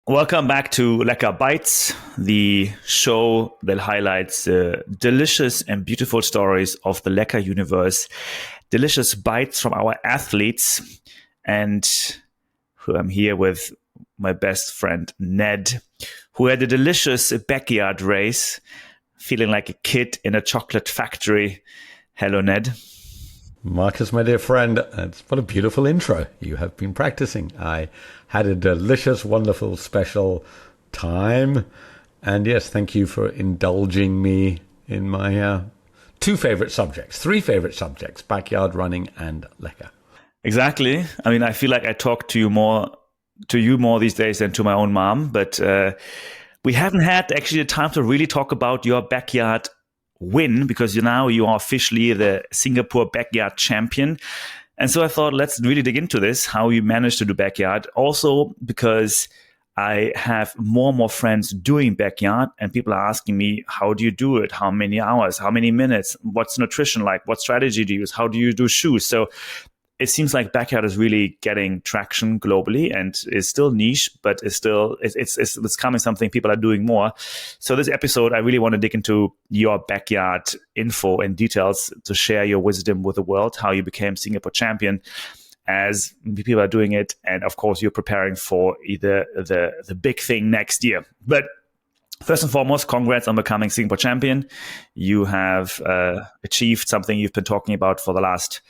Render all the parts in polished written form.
Welcome back to Lecker Bites, the show that highlights the delicious and beautiful stories of the Lecker universe, delicious bites from our athletes. And I'm here with my best friend, Ned, who had a delicious backyard race, feeling like a kid in a chocolate factory. Hello, Ned. Marcus, my dear friend, what a beautiful intro you have been practicing. I had a delicious, wonderful, special time. And yes, thank you for indulging me in my three favorite subjects, backyard running and Lecker. Exactly. I mean, I feel like I talk to you more these days than to my own mom, but we haven't had actually the time to really talk about your backyard win, because you are officially the Singapore backyard champion. And so I thought, let's really dig into this, how you managed to do backyard. Also, because I have more and more friends doing backyard, and people are asking me, how do you do it? How many hours? How many minutes? What's nutrition like? What strategy do you use? How do you do shoes? So it seems like backyard is really getting traction globally and is still niche, but it's becoming something people are doing more. So this episode, I really want to dig into your backyard info and details to share your wisdom with the world, how you became Singapore champion as people are doing it. And of course, you're preparing for either the big thing next year. But first and foremost, congrats on becoming Singapore champion. You have achieved something you've been talking about for the last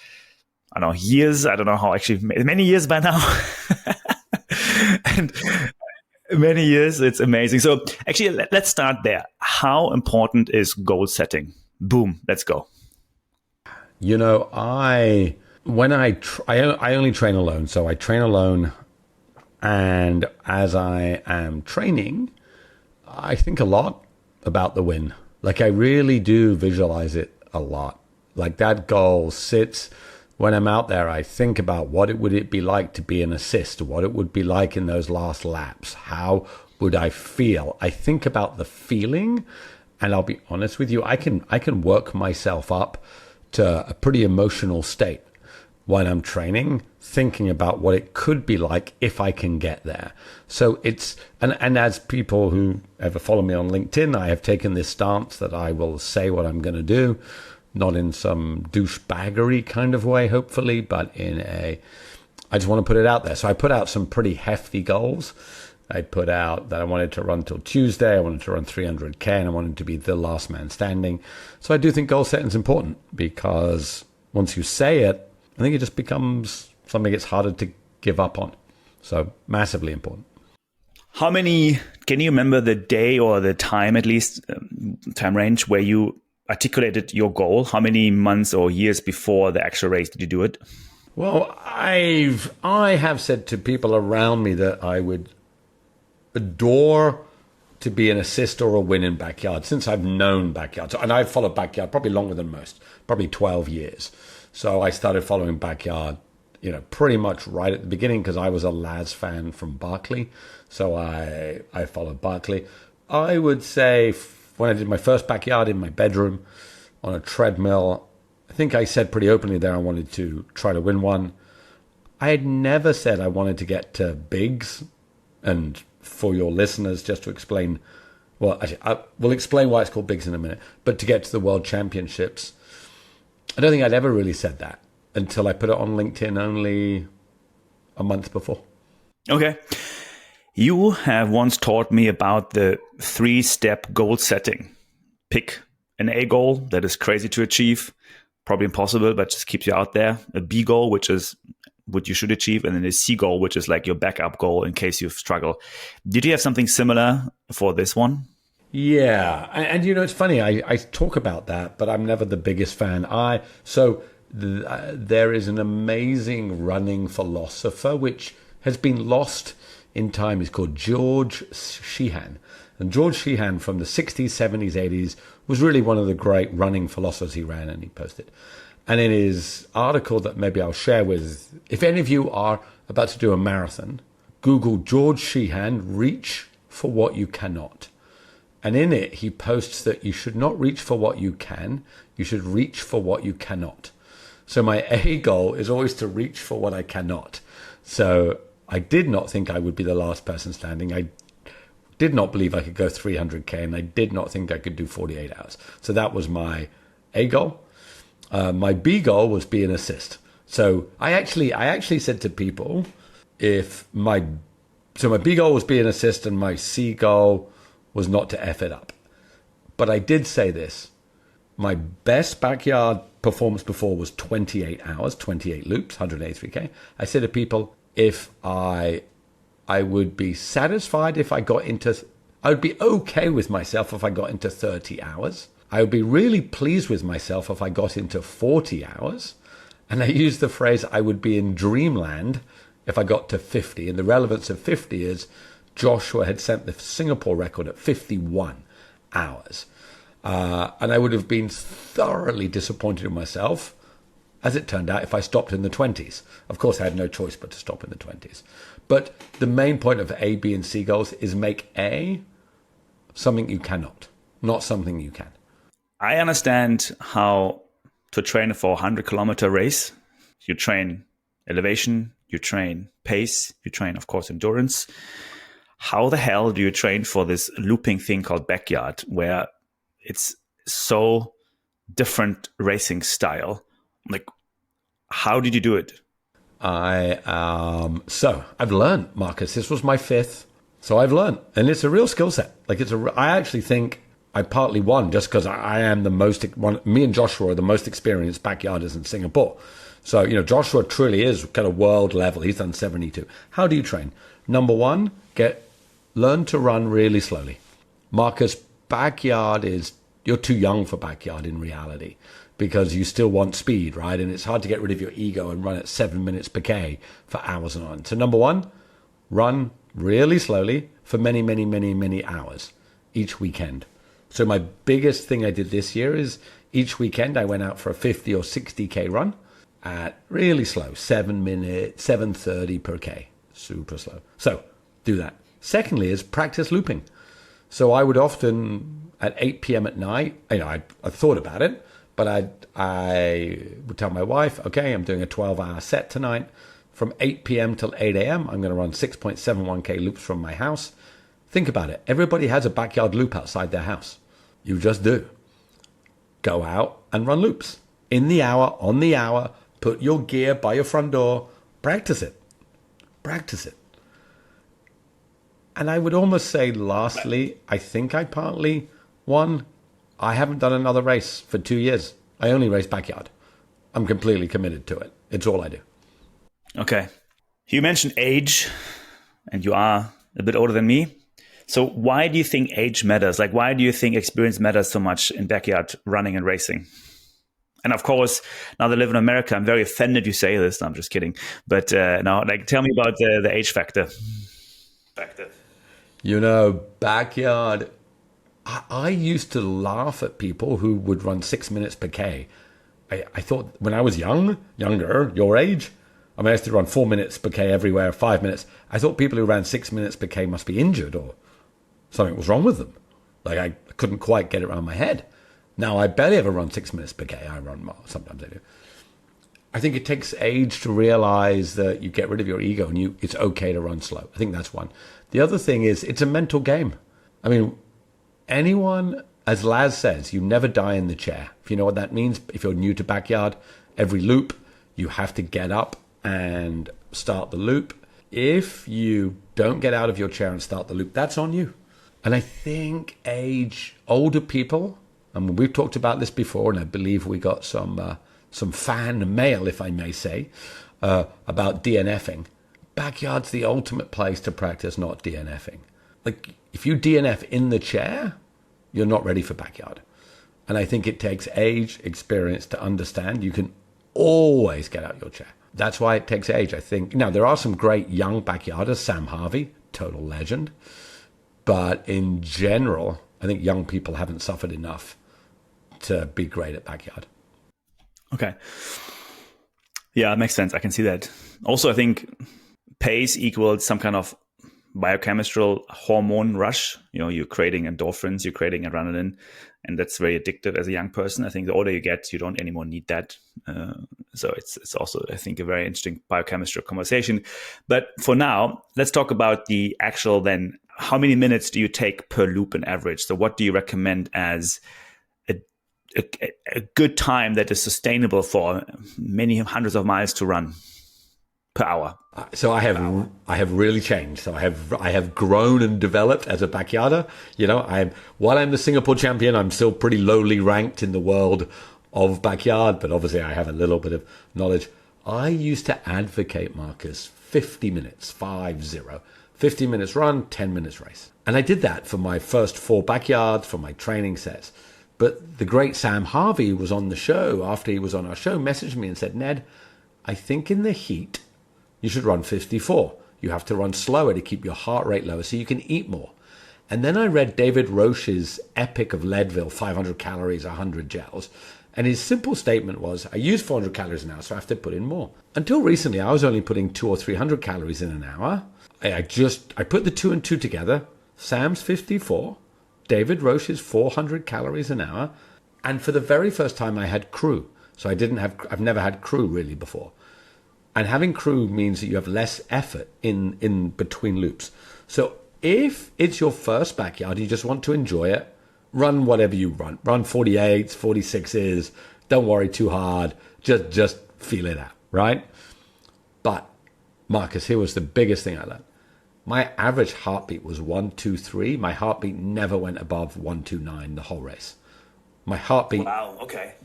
years. I don't know how, actually, many years by now. And many years, it's amazing. So actually, let's start there. How important is goal setting? Boom, let's go. I only train alone. So I train alone. And as I am training, I think a lot about the win. Like, I really do visualize it a lot. Like, that goal sits. When I'm out there, I think about what would it be like to be an assist, what it would be like in those last laps. How would I feel? I think about the feeling, and I'll be honest with you, I can work myself up to a pretty emotional state when I'm training, thinking about what it could be like if I can get there. So it's, and as people who ever follow me on LinkedIn, I have taken this stance that I will say what I'm going to do. Not in some douchebaggery kind of way, hopefully, but I just want to put it out there. So I put out some pretty hefty goals. I put out that I wanted to run till Tuesday. I wanted to run 300K, and I wanted to be the last man standing. So I do think goal setting is important, because once you say it, I think it just becomes something it's harder to give up on. So massively important. Can you remember the day or the time, at least, time range where you articulated your goal? How many months or years before the actual race did you do it? Well, I have said to people around me that I would adore to be an assist or a win in backyard since I've known backyard. And I've followed backyard probably longer than most, probably 12 years. So I started following backyard, pretty much right at the beginning, because I was a Laz fan from Barkley. So I followed Barkley. I would say when I did my first backyard in my bedroom on a treadmill, I think I said pretty openly there I wanted to try to win one. I had never said I wanted to get to bigs. And for your listeners, just to explain, well, actually, I will explain why it's called bigs in a minute, but to get to the world championships, I don't think I'd ever really said that until I put it on LinkedIn only a month before. Okay. You have once taught me about the 3-step goal setting. Pick an A goal that is crazy to achieve, probably impossible, but just keeps you out there. A B goal, which is what you should achieve, and then a C goal, which is like your backup goal in case you struggle. Did you have something similar for this one? Yeah, and it's funny, I talk about that, but I'm never the biggest fan. There is an amazing running philosopher which has been lost in time. He's called George Sheehan. And George Sheehan from the 60s, 70s, 80s was really one of the great running philosophers. He ran and he posted. And in his article that maybe I'll share with, if any of you are about to do a marathon, Google George Sheehan, reach for what you cannot. And in it, he posts that you should not reach for what you can, you should reach for what you cannot. So my A goal is always to reach for what I cannot. So I did not think I would be the last person standing. I did not believe I could go 300K, and I did not think I could do 48 hours. So that was my A goal. My B goal was be an assist. So I actually said to people, my B goal was be an assist, and my C goal was not to F it up. But I did say this. My best backyard performance before was 28 hours, 28 loops, 183K. I said to people, if I would be satisfied if I would be okay with myself if I got into 30 hours. I would be really pleased with myself if I got into 40 hours. And I used the phrase, I would be in dreamland if I got to 50. And the relevance of 50 is Joshua had set the Singapore record at 51 hours. And I would have been thoroughly disappointed in myself, as it turned out, if I stopped in the 20s. Of course, I had no choice but to stop in the 20s. But the main point of A, B, and C goals is make A something you cannot, not something you can. I understand how to train for a 100-kilometer race. You train elevation, you train pace, you train, of course, endurance. How the hell do you train for this looping thing called backyard, where it's so different racing style? Like, how did you do it? So I've learned, Marcus. This was my 5th, so I've learned, and it's a real skill set. I actually think I partly won just because I am me and Joshua are the most experienced backyarders in Singapore. So, Joshua truly is kind of world level. He's done 72. How do you train? Number one, learn to run really slowly. Marcus, backyard you're too young for backyard in reality, because you still want speed, right? And it's hard to get rid of your ego and run at 7 minutes per K for hours and on. So number one, run really slowly for many, many, many, many hours each weekend. So my biggest thing I did this year is each weekend I went out for a 50 or 60K run at really slow, 7 minutes, 7:30 per K, super slow. So do that. Secondly is practice looping. So I would often at 8 p.m. at night, I thought about it, but I would tell my wife, okay, I'm doing a 12-hour set tonight. From 8 p.m. till 8 a.m., I'm going to run 6.71K loops from my house. Think about it. Everybody has a backyard loop outside their house. You just do. Go out and run loops. In the hour, on the hour, put your gear by your front door. Practice it. Practice it. And I would almost say, lastly, I think I partly won. I haven't done another race for 2 years. I only race backyard. I'm completely committed to it. It's all I do. Okay. You mentioned age, and you are a bit older than me. So why do you think age matters? Like, why do you think experience matters so much in backyard running and racing? And of course, now that I live in America, I'm very offended you say this. No, I'm just kidding. But now, tell me about the age factor. Backyard, I used to laugh at people who would run 6 minutes per K. I thought when I was younger, your age, I used to run 4 minutes per K everywhere, 5 minutes. I thought people who ran 6 minutes per K must be injured or something was wrong with them. Like, I couldn't quite get it around my head. Now, I barely ever run 6 minutes per K. I run more. Sometimes I do. I think it takes age to realize that you get rid of your ego and it's okay to run slow. I think that's one. The other thing is it's a mental game. I mean, anyone, as Laz says, you never die in the chair. If you know what that means, if you're new to backyard, every loop, you have to get up and start the loop. If you don't get out of your chair and start the loop, that's on you. And I think older people, and we've talked about this before, and I believe we got some fan mail, if I may say, about DNFing. Backyard's the ultimate place to practice not DNFing. Like, if you DNF in the chair, you're not ready for backyard. And I think it takes age, experience to understand you can always get out your chair. That's why it takes age, I think. Now, there are some great young backyarders. Sam Harvey, total legend. But in general, I think young people haven't suffered enough to be great at backyard. Okay. Yeah, it makes sense. I can see that. Also, I think pace equals some kind of biochemical hormone rush. You're creating endorphins, you're creating adrenaline, and that's very addictive as a young person. I think the older you get, you don't anymore need that. So it's also, I think, a very interesting biochemical conversation. But for now, let's talk about the actual then how many minutes do you take per loop in average? So what do you recommend as a good time that is sustainable for many hundreds of miles to run per hour? So I have really changed. So I have grown and developed as a backyarder. While I'm the Singapore champion, I'm still pretty lowly ranked in the world of backyard, but obviously I have a little bit of knowledge. I used to advocate, Marcus, 50 minutes, 50. 50 minutes run, 10 minutes race. And I did that for my first 4 backyards, for my training sets. But the great Sam Harvey was on the show, after he was on our show, messaged me and said, Ned, I think in the heat, you should run 54. You have to run slower to keep your heart rate lower so you can eat more. And then I read David Roche's Epic of Leadville, 500 calories, 100 gels. And his simple statement was, I use 400 calories an hour, so I have to put in more. Until recently, I was only putting 200 or 300 calories in an hour. I put the 2 and 2 together. Sam's 54, David Roche's 400 calories an hour. And for the very first time, I had crew. So I've never had crew really before. And having crew means that you have less effort in between loops. So if it's your first backyard, you just want to enjoy it, run whatever you run. Run 48s, 46s. Don't worry too hard. Just feel it out, right? But, Marcus, here was the biggest thing I learned. My average heartbeat was 123. My heartbeat never went above 129 the whole race. My heartbeat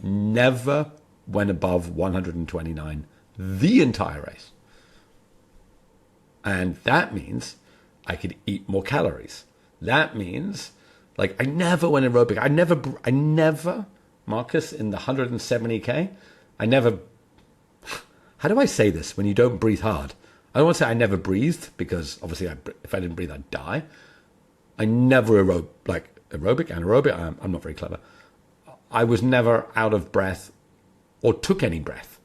never went above 129 the entire race. And that means I could eat more calories. That means, like, I never went aerobic. I never, Marcus, in the 170K, how do I say this when you don't breathe hard? I don't want to say I never breathed, because obviously if I didn't breathe, I'd die. I never anaerobic, I'm not very clever. I was never out of breath or took any breath.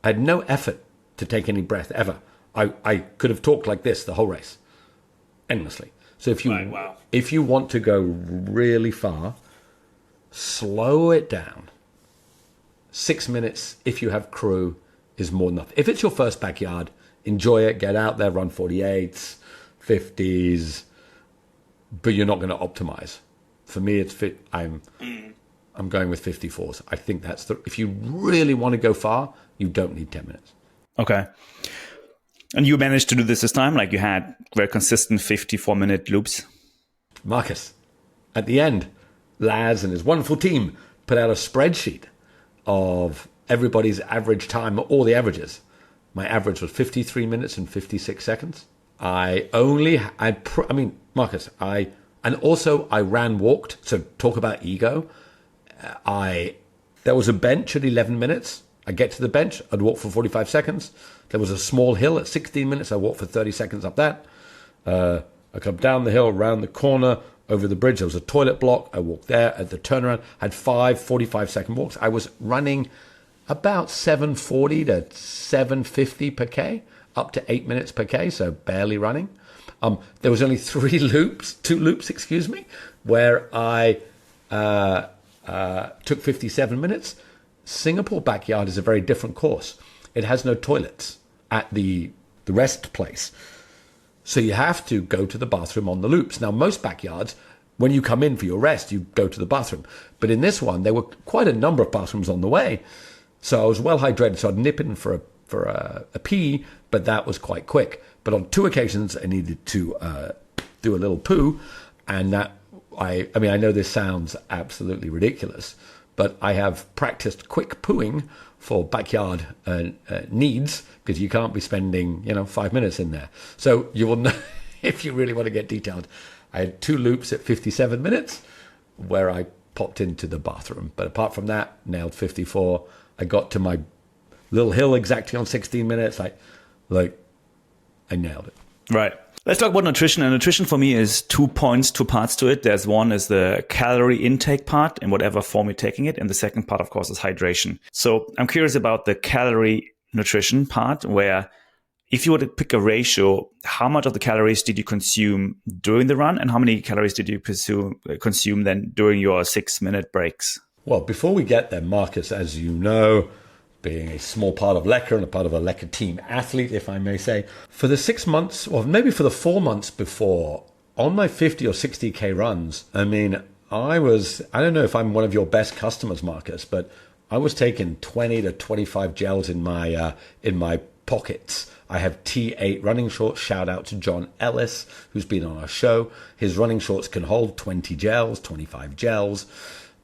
I had no effort to take any breath ever. I could have talked like this the whole race, endlessly. So if you want to go really far, slow it down. 6 minutes, if you have crew, is more than enough. If it's your first backyard, enjoy it, get out there, run 48s, 50s, but you're not going to optimize. For me, I'm going with 54s. I think if you really want to go far, you don't need 10 minutes. Okay. And you managed to do this time? Like, you had very consistent 54-minute loops? Marcus, at the end, Laz and his wonderful team put out a spreadsheet of everybody's average time, all the averages. My average was 53 minutes and 56 seconds. Marcus, I walked. So talk about ego. There was a bench at 11 minutes. I get to the bench, I'd walk for 45 seconds. There was a small hill at 16 minutes. I walked for 30 seconds up that. I come down the hill, around the corner, over the bridge. There was a toilet block. I walked there at the turnaround. Had 5 45-second walks. I was running about 740 to 750 per K, up to 8 minutes per K, so barely running. There was only 2 loops, where I took 57 minutes. Singapore backyard is a very different course. It has no toilets at the rest place. So you have to go to the bathroom on the loops. Now, most backyards, when you come in for your rest, you go to the bathroom. But in this one, there were quite a number of bathrooms on the way. So I was well hydrated, so I'd nip in for a pee, but that was quite quick. But on 2 occasions, I needed to do a little poo. And I know this sounds absolutely ridiculous, but I have practiced quick pooing for backyard needs, because you can't be spending 5 minutes in there. So you will know, if you really want to get detailed, I had 2 loops at 57 minutes where I popped into the bathroom. But apart from that, nailed 54. I got to my little hill exactly on 16 minutes. I nailed it. Right. Let's talk about nutrition. And nutrition for me is 2 parts to it. There's one is the calorie intake part in whatever form you're taking it. And the second part, of course, is hydration. So I'm curious about the calorie nutrition part, where if you were to pick a ratio, how much of the calories did you consume during the run, and how many calories did you consume then during your 6-minute breaks? Well, before we get there, Marcus, as you know, being a small part of Lecker and a part of a Lecker team athlete, if I may say, for the 6 months, or maybe for the 4 months before on my 50 or 60K runs, I mean, I don't know if I'm one of your best customers, Marcus, but I was taking 20 to 25 gels in my pockets. I have T8 running shorts. Shout out to John Ellis, who's been on our show. His running shorts can hold 20 gels, 25 gels.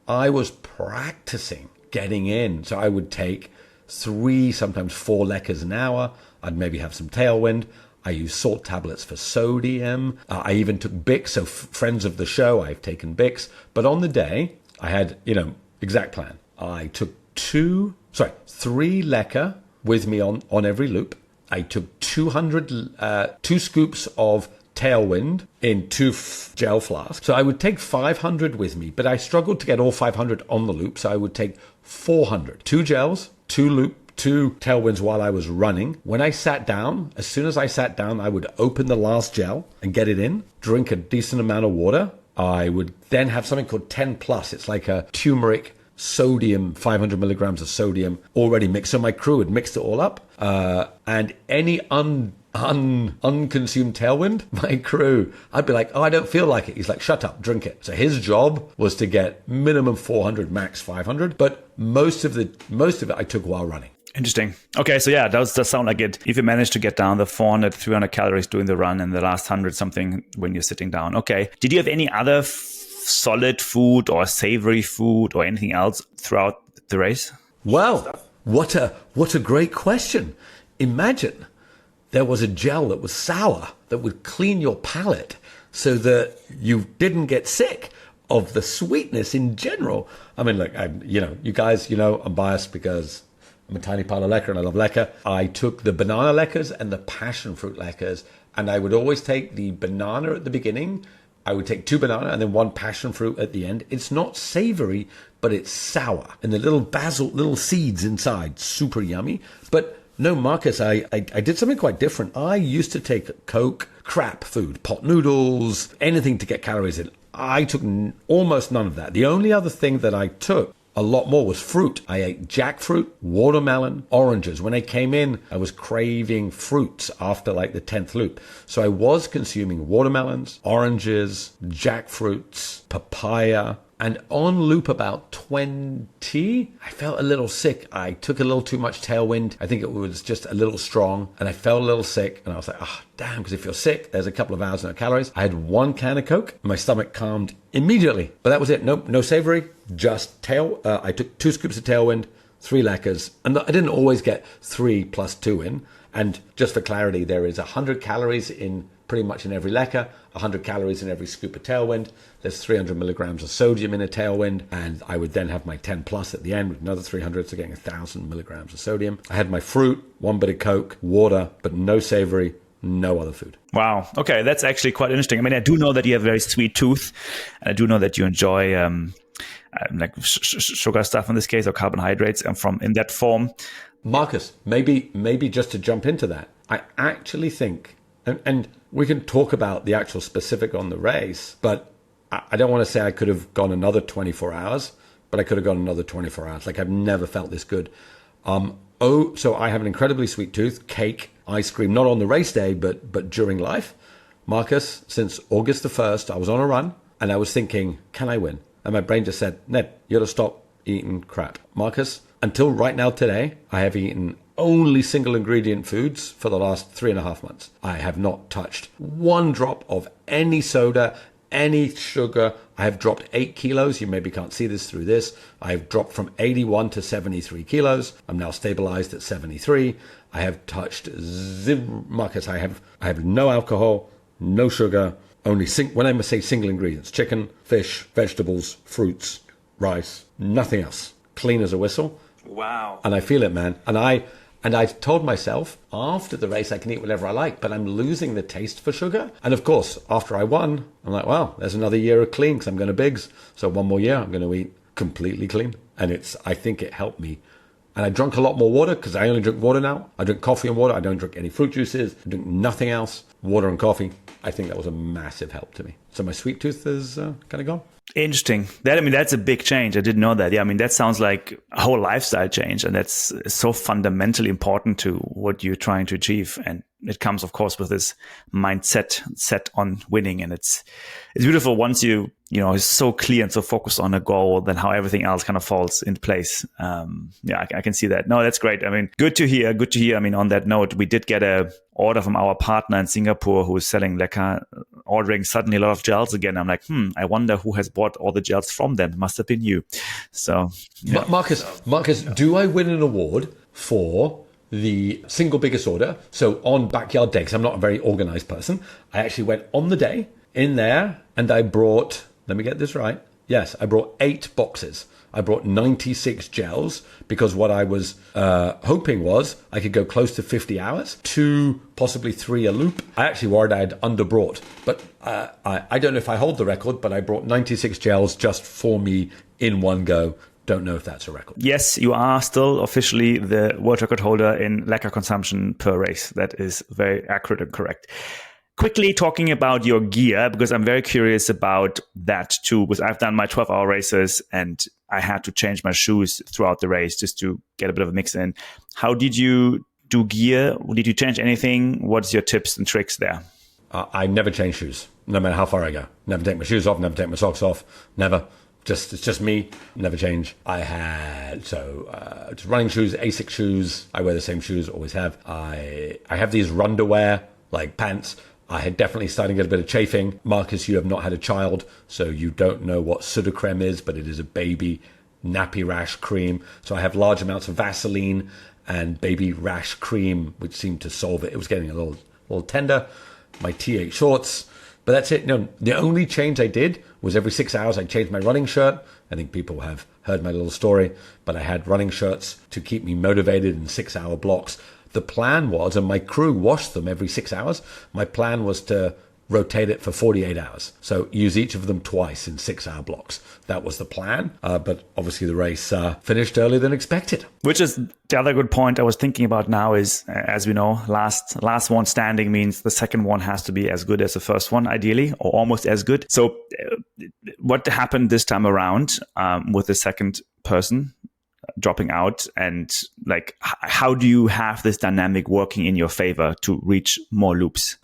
I was practicing getting in. So I would take 3, sometimes 4 leckers an hour. I'd maybe have some tailwind. I use salt tablets for sodium. I even took Bix. So friends of the show, I've taken Bix. But on the day, I had, exact plan. I took 3 lecker with me on every loop. I took 2 scoops of tailwind in 2 gel flasks. So I would take 500 with me, but I struggled to get all 500 on the loop. So I would take 400, 2 gels, 2 tailwinds while I was running. When I sat down, as soon as I sat down, I would open the last gel and get it in, drink a decent amount of water. I would then have something called 10 plus. It's like a turmeric sodium, 500 milligrams of sodium already mixed. So my crew had mixed it all up. And any unconsumed tailwind, my crew, I'd be like, oh, I don't feel like it. He's like, shut up, drink it. So his job was to get minimum 400, max 500. But most of it I took while running. Interesting. Okay, so yeah, that does sound like it. If you manage to get down the 400, 300 calories doing the run and the last 100 something when you're sitting down. Okay. Did you have any other solid food or savory food or anything else throughout the race? Well, what a great question. Imagine there was a gel that was sour that would clean your palate so that you didn't get sick of the sweetness in general. I mean, look, you guys, I'm biased because I'm a tiny pile of lecker and I love lecker. I took the banana leckers and the passion fruit leckers, and I would always take the banana at the beginning. I would take 2 banana and then 1 passion fruit at the end. It's not savory, but it's sour. And the little seeds inside, super yummy. But no, Marcus, I did something quite different. I used to take Coke, crap food, pot noodles, anything to get calories in. I took almost none of that. The only other thing that I took a lot more was fruit. I ate jackfruit, watermelon, oranges. When I came in, I was craving fruits after like the 10th loop. So I was consuming watermelons, oranges, jackfruits, papaya, and on loop about 20, I felt a little sick. I took a little too much tailwind. I think it was just a little strong, and I felt a little sick. And I was like, damn, because if you're sick, there's a couple of hours, no calories. I had 1 can of Coke. My stomach calmed immediately. But that was it. No savory, just I took 2 scoops of tailwind, 3 leckers. And I didn't always get 3 plus 2 in. And just for clarity, there is 100 calories in pretty much in every lecker, 100 calories in every scoop of tailwind. There's 300 milligrams of sodium in a tailwind, and I would then have my 10 plus at the end with another 300, so getting 1,000 milligrams of sodium. I had my fruit, 1 bit of Coke, water, but no savory, no other food. Wow. Okay, that's actually quite interesting. I mean, I do know that you have a very sweet tooth, and I do know that you enjoy like sugar stuff in this case, or carbohydrates, and in that form. Marcus, maybe just to jump into that, I actually think, and we can talk about the actual specific on the race, but I don't want to say I could have gone another 24 hours, but I could have gone another 24 hours. Like, I've never felt this good. So I have an incredibly sweet tooth, cake, ice cream, not on the race day, but during life. Marcus, since August the 1st, I was on a run and I was thinking, can I win? And my brain just said, Ned, you got to stop eating crap. Marcus, until right now today, I have eaten only single ingredient foods for the last 3.5 months. I have not touched 1 drop of any soda, any sugar. I have dropped 8 kilos. You maybe can't see this through this. I've dropped from 81 to 73 kilos. I'm now stabilized at 73. I have touched Marcus, I have no alcohol, no sugar, only when I say single ingredients, chicken, fish, vegetables, fruits, rice, nothing else. Clean as a whistle. Wow. And I feel it, man. And I told myself after the race I can eat whatever I like, but I'm losing the taste for sugar. And of course, after I won, I'm like, wow, there's another year of clean because I'm going to Bigs. So 1 more year, I'm going to eat completely clean. And I think it helped me. And I drank a lot more water because I only drink water now. I drink coffee and water. I don't drink any fruit juices. I drink nothing else. water and coffee. I think that was a massive help to me. So my sweet tooth is kind of gone. Interesting. That's a big change. I didn't know that. Yeah, that sounds like a whole lifestyle change, and that's so fundamentally important to what you're trying to achieve. And it comes, of course, with this mindset set on winning, and it's beautiful once it's so clear and so focused on a goal, then how everything else kind of falls into place. I can see that. No, that's great. Good to hear. Good to hear. On that note, we did get a order from our partner in Singapore who is selling leca, ordering suddenly a lot of gels again. I'm like, I wonder who has bought all the gels from them. Must have been you. So, yeah. Marcus, do I win an award for the single biggest order? So on Backyard Day, 'cause I'm not a very organized person, I actually went on the day in there and I brought, let me get this right. Yes, I brought 8 boxes. I brought 96 gels because what I was hoping was I could go close to 50 hours, 2, possibly 3 a loop. I actually worried I had underbrought, but I don't know if I hold the record, but I brought 96 gels just for me in one go. Don't know if that's a record. Yes, you are still officially the world record holder in leca consumption per race. That is very accurate and correct. Quickly talking about your gear, because I'm very curious about that too, because I've done my 12-hour races and I had to change my shoes throughout the race just to get a bit of a mix in. How did you do gear? Did you change anything? What's your tips and tricks there? I never change shoes, no matter how far I go. Never take my shoes off, never take my socks off, never. It's just me, never change. I had, just running shoes, ASIC shoes. I wear the same shoes, always have. I have these runderwear, like pants. I had definitely started to get a bit of chafing. Marcus, you have not had a child, so you don't know what Sudocrem is, but it is a baby nappy rash cream. So I have large amounts of Vaseline and baby rash cream, which seemed to solve it. It was getting a little tender. My T8 shorts, but that's it. No, the only change I did was every 6 hours I changed my running shirt. I think people have heard my little story, but I had running shirts to keep me motivated in 6-hour blocks. The plan was, and my crew washed them every 6 hours, my plan was to rotate it for 48 hours. So use each of them twice in 6-hour blocks. That was the plan. But obviously the race finished earlier than expected. Which is the other good point I was thinking about now is, as we know, last one standing means the second one has to be as good as the first one, ideally, or almost as good. So what happened this time around with the second person dropping out, and how do you have this dynamic working in your favor to reach more loops?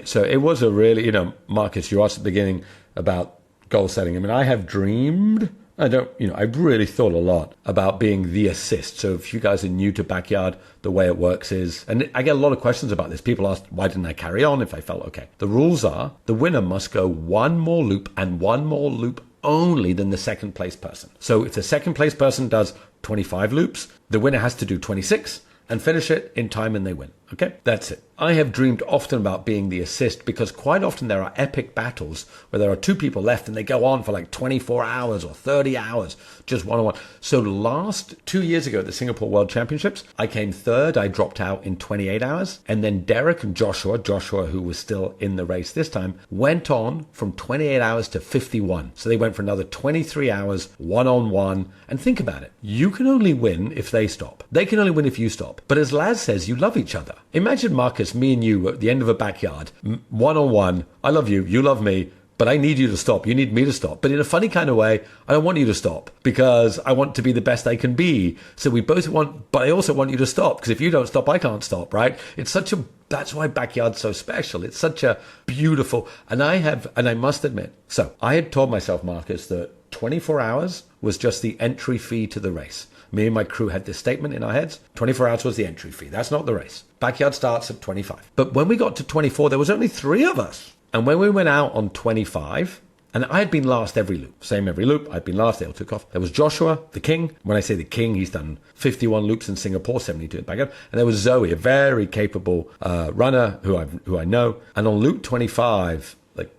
So it was a really, Marcus, you asked at the beginning about goal setting. I have dreamed, I've really thought a lot about being the assist. So if you guys are new to Backyard, the way it works is, and I get a lot of questions about this. People ask, why didn't I carry on if I felt okay? The rules are the winner must go one more loop and one more loop only than the second place person. So if the second place person does 25 loops, the winner has to do 26 and finish it in time and they win. Okay, that's it. I have dreamed often about being the assist because quite often there are epic battles where there are 2 people left and they go on for like 24 hours or 30 hours, just one-on-one. So last 2 years ago at the Singapore World Championships, I came third. I dropped out in 28 hours. And then Derek and Joshua, who was still in the race this time, went on from 28 hours to 51. So they went for another 23 hours, one-on-one. And think about it. You can only win if they stop. They can only win if you stop. But as Laz says, you love each other. Imagine, Marcus, me and you at the end of a backyard, one-on-one. I love you, you love me, but I need you to stop. You need me to stop. But in a funny kind of way, I don't want you to stop because I want to be the best I can be. So we both want, but I also want you to stop because if you don't stop, I can't stop, right? That's why Backyard's so special. It's such a beautiful, and I must admit, so I had told myself, Marcus, that 24 hours was just the entry fee to the race. Me and my crew had this statement in our heads. 24 hours was the entry fee. That's not the race. Backyard starts at 25. But when we got to 24, there was only 3 of us. And when we went out on 25, and I had been last every loop, same every loop, I'd been last, they all took off. There was Joshua, the king. When I say the king, he's done 51 loops in Singapore, 72 at Backyard. And there was Zoe, a very capable runner who I know. And on loop 25,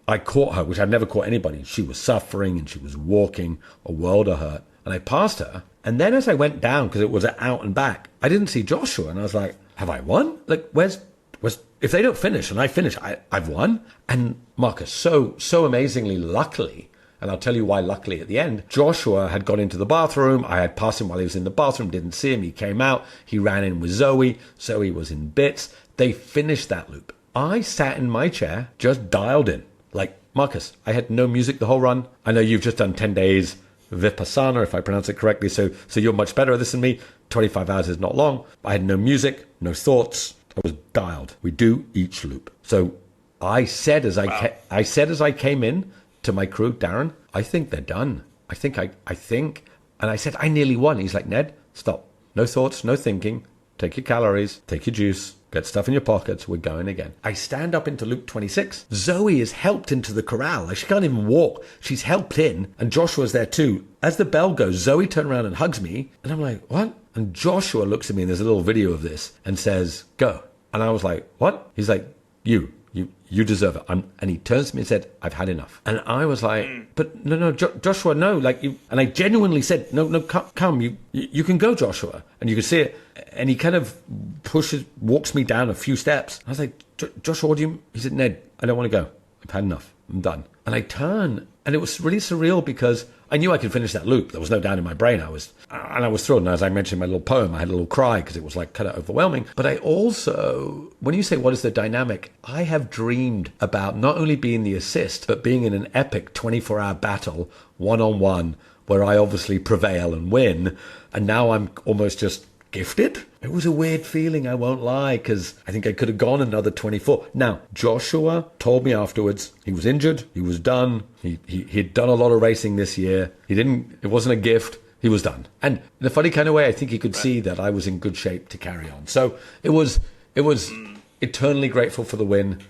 I caught her, which I've never caught anybody. She was suffering and she was walking a world of hurt. And I passed her. And then as I went down, because it was out and back, I didn't see Joshua. And I was like, have I won? Where's if they don't finish and I finish, I've won. And Marcus, so amazingly, luckily, and I'll tell you why luckily at the end, Joshua had gone into the bathroom. I had passed him while he was in the bathroom, didn't see him. He came out. He ran in with Zoe. Zoe was in bits. They finished that loop. I sat in my chair, just dialed in. Like, Marcus, I had no music the whole run. I know you've just done 10 days Vipassana, if I pronounce it correctly, so you're much better at this than me. 25 hours is not long. I had no music, no thoughts. I was dialed. We do each loop. So I said as I said as I came in to my crew, Darren, I think they're done. I think, and I said, I nearly won. He's like, Ned, stop. No thoughts, no thinking. Take your calories, take your juice, get stuff in your pockets. We're going again. I stand up into loop 26. Zoe is helped into the corral. Like, she can't even walk. She's helped in, and Joshua's there too. As the bell goes, Zoe turns around and hugs me, and I'm like, what? And Joshua looks at me, and there's a little video of this, and says, go. And I was like, what? He's like, you deserve it. And he turns to me and said, I've had enough. And I was like, but no, Joshua, no. Like, you. And I genuinely said, no, come, you can go, Joshua. And you can see it. And he kind of walks me down a few steps. I was like, Joshua, what do you? He said, Ned, I don't want to go. I've had enough. I'm done. And I turn, and it was really surreal because I knew I could finish that loop. There was no doubt in my brain. I was thrilled. And as I mentioned in my little poem, I had a little cry because it was like kind of overwhelming. But I also, when you say what is the dynamic, I have dreamed about not only being the assist, but being in an epic 24-hour battle, one-on-one, where I obviously prevail and win. And now I'm almost just gifted. It was a weird feeling, I won't lie, because I think I could have gone another 24. Now, Joshua told me afterwards he was injured, he was done, he'd done a lot of racing this year. It wasn't a gift, he was done. And in a funny kind of way, I think he could see that I was in good shape to carry on. So it was eternally grateful for the win.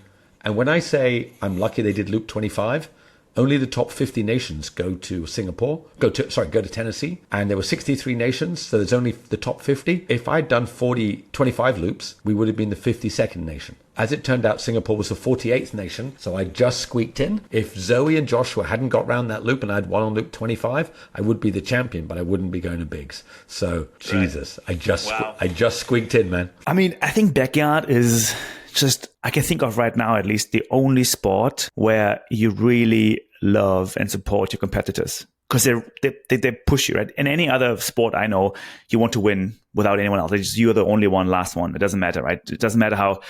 And when I say I'm lucky they did Loop 25, only the top 50 nations go to Tennessee. And there were 63 nations, so there's only the top 50. If I'd done 25 loops, we would have been the 52nd nation. As it turned out, Singapore was the 48th nation, so I just squeaked in. If Zoe and Joshua hadn't got round that loop and I'd won on loop 25, I would be the champion, but I wouldn't be going to Bigs. So, Jesus, I just squeaked in, man. I mean, I think backyard is just, I can think of right now at least, the only sport where you really love and support your competitors, because they push you, right? In any other sport I know, you want to win without anyone else. You're the only one, last one. It doesn't matter, right? It doesn't matter how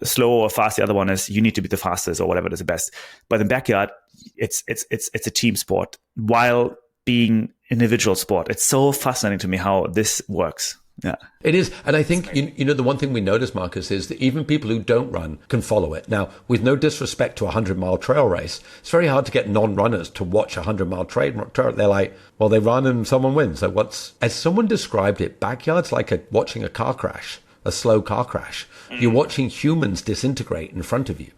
slow or fast the other one is. You need to be the fastest or whatever is the best. But in backyard, it's a team sport while being individual sport. It's so fascinating to me how this works. Yeah, it is. And I think, the one thing we notice, Marcus, is that even people who don't run can follow it. Now, with no disrespect to a 100-mile trail race, it's very hard to get non-runners to watch a 100-mile trail. They're like, well, they run and someone wins. So as someone described it, backyard's like watching a car crash, a slow car crash. You're watching humans disintegrate in front of you,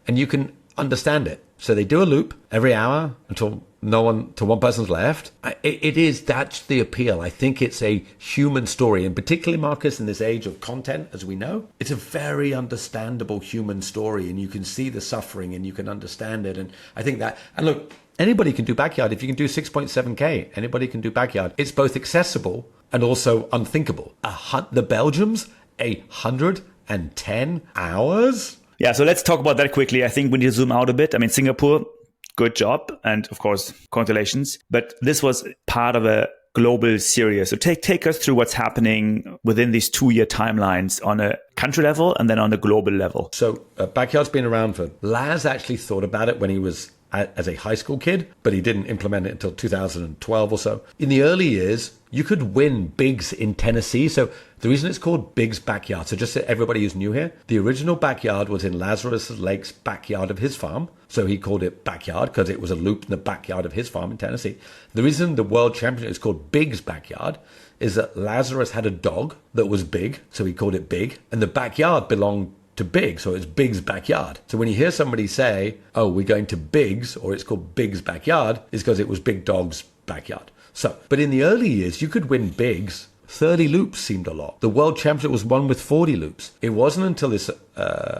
and you can understand it. So they do a loop every hour until one person's left. That's the appeal. I think it's a human story, and particularly, Marcus, in this age of content, as we know, it's a very understandable human story, and you can see the suffering and you can understand it. And I think that, and look, anybody can do backyard. If you can do 6.7K, anybody can do backyard. It's both accessible and also unthinkable. The Belgians, 110 hours? Yeah, so let's talk about that quickly. I think we need to zoom out a bit. I mean, Singapore, good job. And of course, congratulations. But this was part of a global series. So take us through what's happening within these 2-year timelines on a country level and then on the global level. So backyard's been around for... Laz actually thought about it when he was as a high school kid, but he didn't implement it until 2012 or so. In the early years, you could win Bigs in Tennessee. So the reason it's called Bigs Backyard, so just so everybody who's new here, the original backyard was in Lazarus Lake's backyard of his farm. So he called it backyard because it was a loop in the backyard of his farm in Tennessee. The reason the world championship is called Bigs Backyard is that Lazarus had a dog that was big, so he called it Big, and the backyard belonged to Big, so it's Big's Backyard. So when you hear somebody say, oh, we're going to Big's, or it's called Big's Backyard, it's because it was Big Dog's backyard. So, but in the early years, you could win Big's. 30 loops seemed a lot. The world championship was won with 40 loops. It wasn't until this,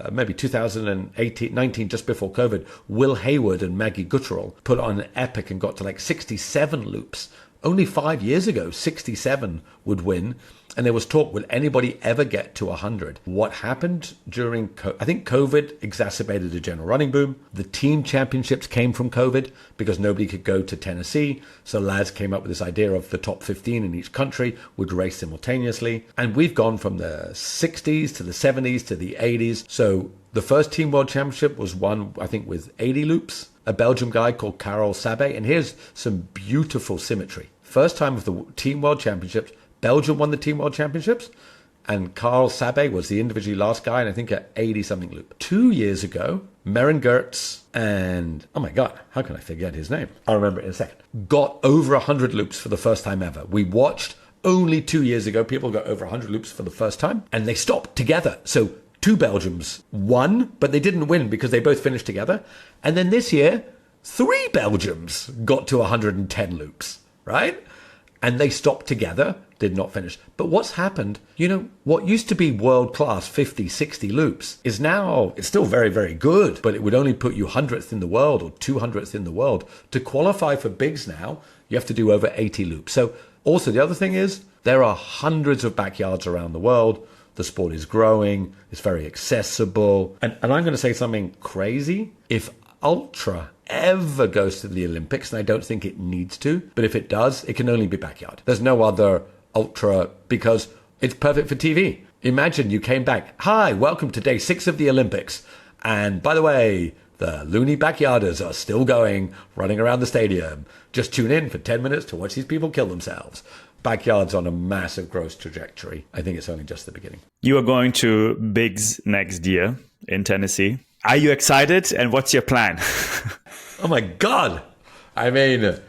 maybe 2018, 19, just before COVID, Will Hayward and Maggie Gutterall put on an epic and got to like 67 loops. Only 5 years ago, 67 would win. And there was talk, will anybody ever get to 100? What happened during, I think COVID exacerbated the general running boom. The team championships came from COVID because nobody could go to Tennessee. So Laz came up with this idea of the top 15 in each country would race simultaneously. And we've gone from the 60s to the 70s to the 80s. So The first Team World Championship was won, I think, with 80 loops. A Belgian guy called Karel Sabbe. And here's some beautiful symmetry. First time of the Team World Championships, Belgium won the Team World Championships. And Karel Sabbe was the individually last guy, and I think at 80-something loop. 2 years ago, Maren Gertz and, oh my God, how can I forget his name? I'll remember it in a second. Got over 100 loops for the first time ever. We watched only 2 years ago, people got over 100 loops for the first time, and they stopped together. So 2 Belgians won, but they didn't win because they both finished together. And then this year, 3 Belgians got to 110 loops, right? And they stopped together, did not finish. But what's happened, what used to be world-class 50, 60 loops is now, it's still very, very good, but it would only put you 100th in the world or 200th in the world. To qualify for bigs now, you have to do over 80 loops. So also the other thing is, there are hundreds of backyards around the world. The sport is growing. It's very accessible. And I'm going to say something crazy. If ultra ever goes to the Olympics, and I don't think it needs to, but if it does, it can only be backyard. There's no other ultra because it's perfect for TV. Imagine you came back. Hi, welcome to day 6 of the Olympics. And by the way, the loony backyarders are still going, running around the stadium. Just tune in for 10 minutes to watch these people kill themselves. Backyard's on a massive growth trajectory. I think it's only just the beginning. You are going to Bigs next year in Tennessee. Are you excited? And what's your plan? Oh my God. I mean,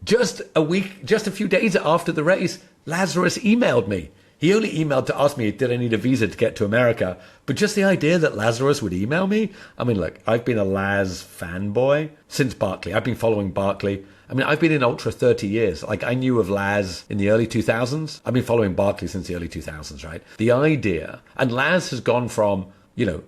just a few days after the race, Lazarus emailed me. He only emailed to ask me, did I need a visa to get to America? But just the idea that Lazarus would email me. I mean, look, I've been a Laz fanboy since Barkley. I've been following Barkley. I mean, I've been in Ultra 30 years. Like, I knew of Laz in the early 2000s. I've been following Barkley since the early 2000s, right? The idea, and Laz has gone from,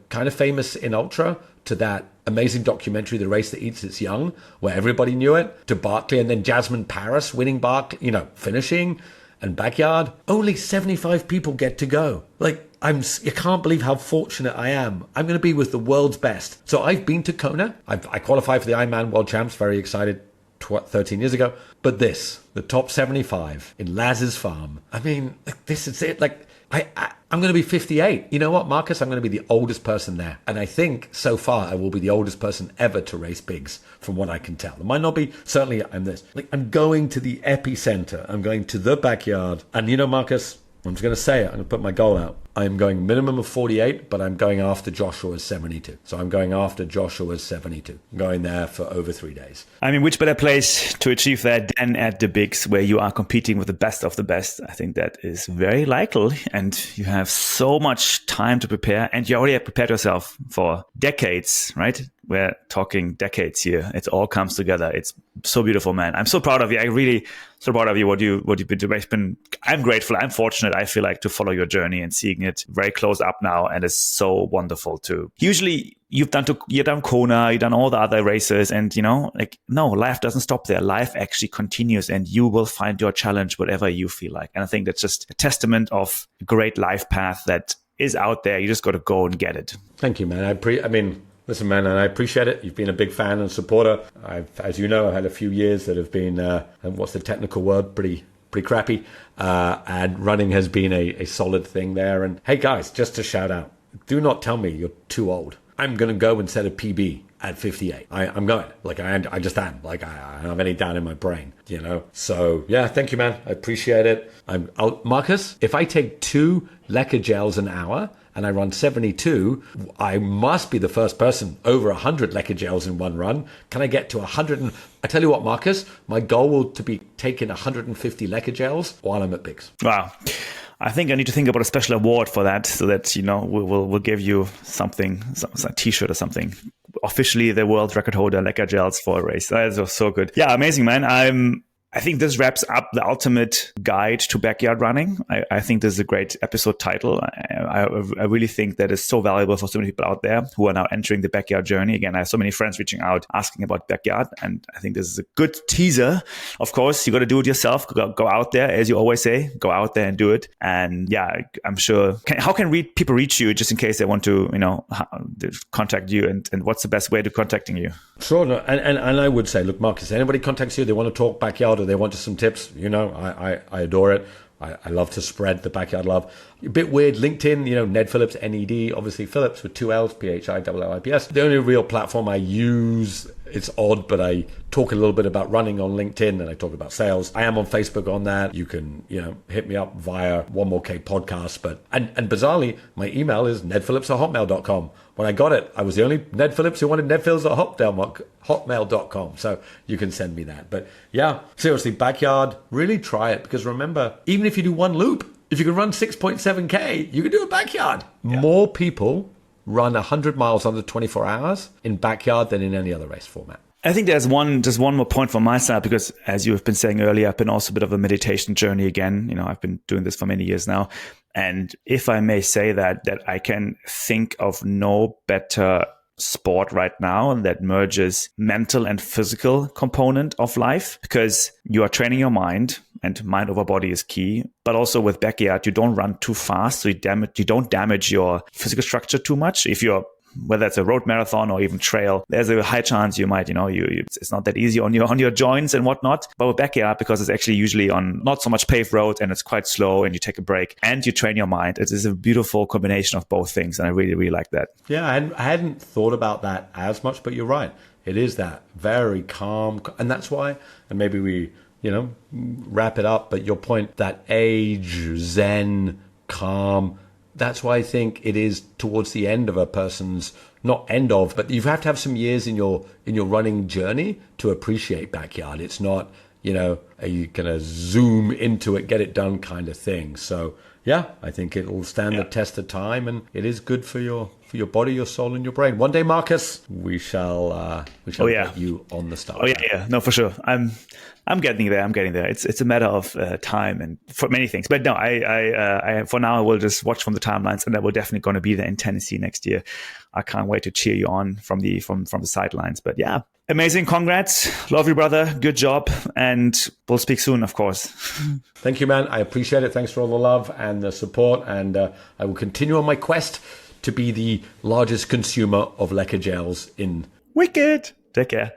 kind of famous in Ultra to that amazing documentary, The Race That Eats Its Young, where everybody knew it, to Barkley, and then Jasmine Paris winning Barkley, finishing, and backyard. Only 75 people get to go. Like, you can't believe how fortunate I am. I'm going to be with the world's best. So I've been to Kona. I qualified for the Ironman World Champs, very excited, 13 years ago. But the top 75 in Laz's farm. I mean, this is it. Like, I'm going to be 58. You know what, Marcus? I'm going to be the oldest person there. And I think so far I will be the oldest person ever to race bigs, from what I can tell. It might not be, certainly I'm this. Like, I'm going to the epicenter. I'm going to the backyard. And Marcus, I'm just going to say it. I'm going to put my goal out. I'm going minimum of 48, but I'm going after Joshua's 72. So I'm going after Joshua's 72. I'm going there for over 3 days. I mean, which better place to achieve that than at the bigs, where you are competing with the best of the best? I think that is very likely. And you have so much time to prepare, and you already have prepared yourself for decades, right? We're talking decades here. It all comes together. It's so beautiful, man. I'm so proud of you. I really so proud of you. What you've been doing. I'm grateful. I'm fortunate. I feel like to follow your journey and seeing it very close up now, and it's so wonderful too. Usually you've done Kona, you've done all the other races, and no, life doesn't stop there. Life actually continues, and you will find your challenge, whatever you feel like. And I think that's just a testament of a great life path that is out there. You just got to go and get it. Thank you, man. Listen, man, and I appreciate it. You've been a big fan and supporter. As you know, I've had a few years that have been, what's the technical word? Pretty crappy. And running has been a solid thing there. And hey, guys, just to shout out, do not tell me you're too old. I'm going to go and set a PB at 58. I'm going. Like, I just am. Like, I don't have any doubt in my brain, So, yeah, thank you, man. I appreciate it. Marcus, if I take 2 Lecker gels an hour, and I run 72, I must be the first person over 100 Lecker gels in one run. Can I get to 100? I tell you what, Marcus, my goal will to be taking 150 Lecker gels while I'm at Bigs. Wow. I think I need to think about a special award for that, so that, we'll give you something, a t-shirt or something. Officially the world record holder Lecker gels for a race. That is so good. Yeah, amazing, man. I think this wraps up the ultimate guide to backyard running. I think this is a great episode title. I really think that is so valuable for so many people out there who are now entering the backyard journey. Again, I have so many friends reaching out, asking about backyard. And I think this is a good teaser. Of course, you got to do it yourself. Go out there, as you always say, go out there and do it. And yeah, I'm sure. How can people reach you, just in case they want to, contact you? And what's the best way to contacting you? Sure. No, and I would say, look, Marcus, anybody contacts you, they want to talk backyard, or they want some tips, I adore it. I love to spread the backyard love. A bit weird. LinkedIn, Ned Phillips, Ned, obviously Phillips with two L's, Phillips. The only real platform I use, it's odd, but I talk a little bit about running on LinkedIn and I talk about sales. I am on Facebook on that. You can, hit me up via One More K podcast. And bizarrely, my email is nedphillips@hotmail.com. When I got it, I was the only Ned Phillips who wanted Ned Phillips at hotmail.com. So you can send me that. But yeah, seriously, backyard, really try it. Because remember, even if you do one loop, if you can run 6.7K, you can do a backyard. Yeah. More people run 100 miles under 24 hours in backyard than in any other race format. I think there's just one more point from my side, because as you have been saying earlier, I've been also a bit of a meditation journey again. I've been doing this for many years now. And if I may say that I can think of no better sport right now that merges mental and physical component of life, because you are training your mind, and mind over body is key. But also with backyard, you don't run too fast, so you don't damage your physical structure too much. If you're, whether it's a road marathon or even trail, there's a high chance you might, it's not that easy on your joints and whatnot. But with backyard, because it's actually usually on not so much paved road and it's quite slow, and you take a break and you train your mind, it is a beautiful combination of both things. And I really, really like that. Yeah, I hadn't thought about that as much, but you're right. It is that very calm. And that's why, and maybe we, wrap it up, but your point, that age, zen, calm, that's why I think it is towards the end of a person's, not end of, but you have to have some years in your running journey to appreciate backyard. It's not, are you going to zoom into it, get it done kind of thing. So yeah, I think it will stand the test of time, and it is good for your body, your soul, and your brain. One day, Marcus, we shall get you on the start. Oh yeah, no, for sure. I'm getting there. It's a matter of time and for many things. But no, I for now I will just watch from the timelines, and I will definitely going to be there in Tennessee next year. I can't wait to cheer you on from the sidelines. But yeah, amazing. Congrats. Love you, brother. Good job. And we'll speak soon, of course. Thank you, man. I appreciate it. Thanks for all the love and the support. And I will continue on my quest to be the largest consumer of lekker gels in. Wicked. Take care.